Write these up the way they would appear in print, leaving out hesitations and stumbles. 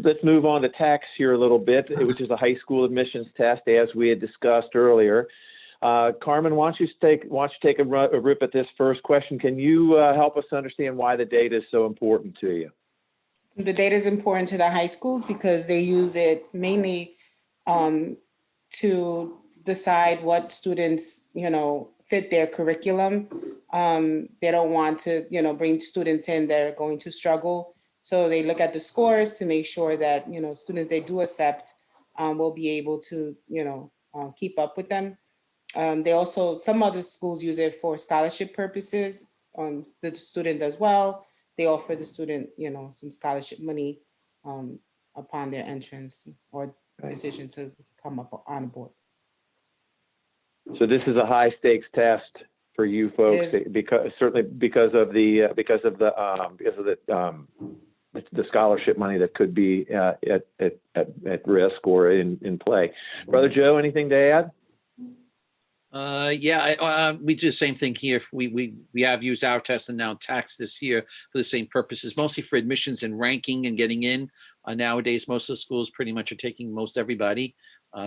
let's move on to tax here a little bit, which is a high school admissions test, as we had discussed earlier. Carmen, why don't you take a rip at this first question? Can you help us understand why the data is so important to you? The data is important to the high schools because they use it mainly to decide what students, fit their curriculum. They don't want to, bring students in that are going to struggle. So they look at the scores to make sure that, students they do accept will be able to, keep up with them. They also, some other schools use it for scholarship purposes. The student as well. They offer the student, some scholarship money upon their entrance or decision to come up on board. So this is a high stakes test for you folks, because the scholarship money that could be at risk or in play. Brother Joe, anything to add? We do the same thing here. We have used our test and now tax this year for the same purposes, mostly for admissions and ranking and getting in. Nowadays, most of the schools pretty much are taking most everybody.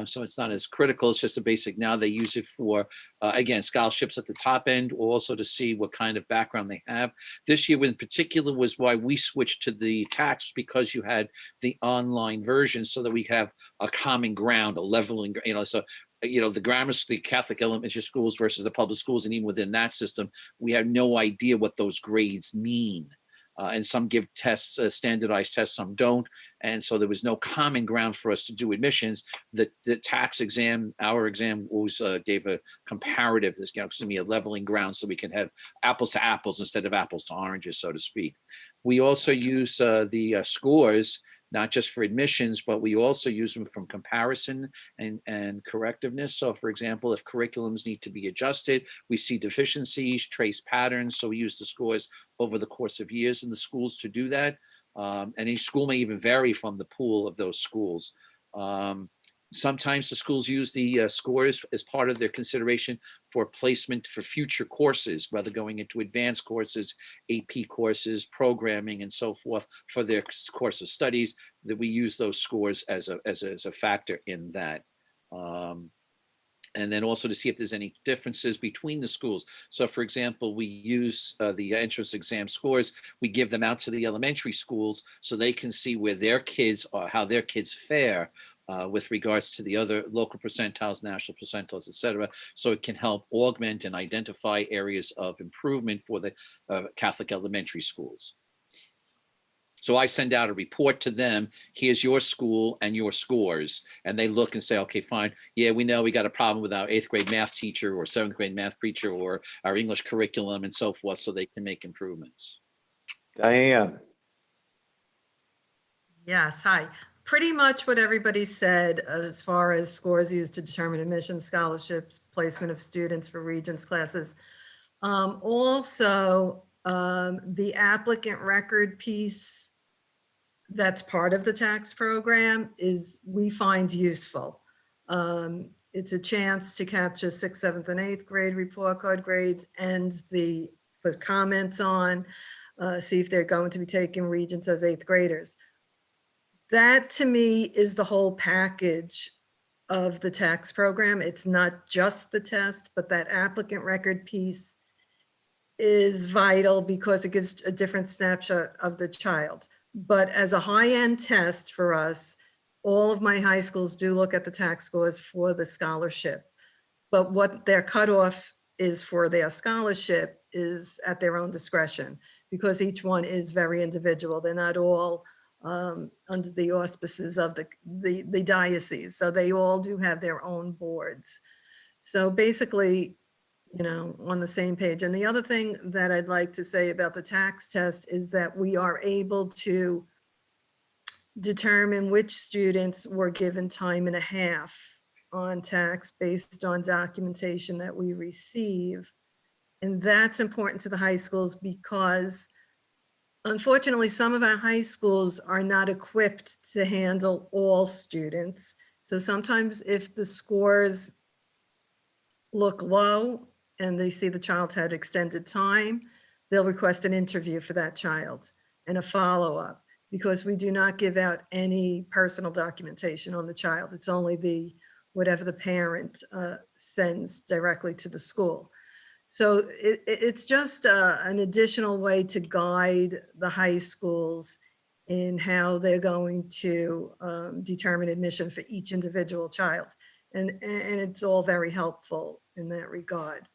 So it's not as critical. It's just a basic now. They use it for, again, scholarships at the top end, or also to see what kind of background they have. This year in particular was why we switched to the tax, because you had the online version so that we have a common ground, a leveling, so the Catholic elementary schools versus the public schools, and even within that system, we have no idea what those grades mean. And some give tests, standardized tests, some don't. And so there was no common ground for us to do admissions. The tax exam, our exam, always gave a comparative, to me, a leveling ground, so we can have apples to apples instead of apples to oranges, so to speak. We also use the scores, not just for admissions, but we also use them from comparison and correctiveness. So for example, if curriculums need to be adjusted, we see deficiencies, trace patterns. So we use the scores over the course of years in the schools to do that. And each school may even vary from the pool of those schools. Sometimes the schools use the scores as part of their consideration for placement for future courses, whether going into advanced courses, AP courses, programming, and so forth for their course of studies, that we use those scores as a factor in that. And then also to see if there's any differences between the schools. So for example, we use the entrance exam scores, we give them out to the elementary schools so they can see where their kids are, how their kids fare with regards to the other local percentiles, national percentiles, et cetera. So it can help augment and identify areas of improvement for the Catholic elementary schools. So I send out a report to them, here's your school and your scores. And they look and say, okay, fine. Yeah, we know we got a problem with our 8th grade math teacher or 7th grade math teacher or our English curriculum and so forth, so they can make improvements. Diane. Yes, hi. Pretty much what everybody said as far as scores used to determine admission, scholarships, placement of students for Regents classes. Also, the applicant record piece that's part of the tax program we find useful. It's a chance to capture 6th, 7th, and 8th grade report card grades and put comments on, see if they're going to be taking Regents as 8th graders. That to me is the whole package of the tax program. It's not just the test, but that applicant record piece is vital because it gives a different snapshot of the child. But as a high-end test for us, all of my high schools do look at the tax scores for the scholarship. But what their cutoff is for their scholarship is at their own discretion, because each one is very individual. They're not all under the auspices of the diocese. So they all do have their own boards. So basically, on the same page. And the other thing that I'd like to say about the tax test is that we are able to determine which students were given time and a half on tax based on documentation that we receive. And that's important to the high schools because unfortunately, some of our high schools are not equipped to handle all students. So sometimes if the scores look low and they see the child had extended time, they'll request an interview for that child and a follow-up. because we do not give out any personal documentation on the child. It's only whatever the parent sends directly to the school. So it's just an additional way to guide the high schools in how they're going to determine admission for each individual child. And it's all very helpful in that regard.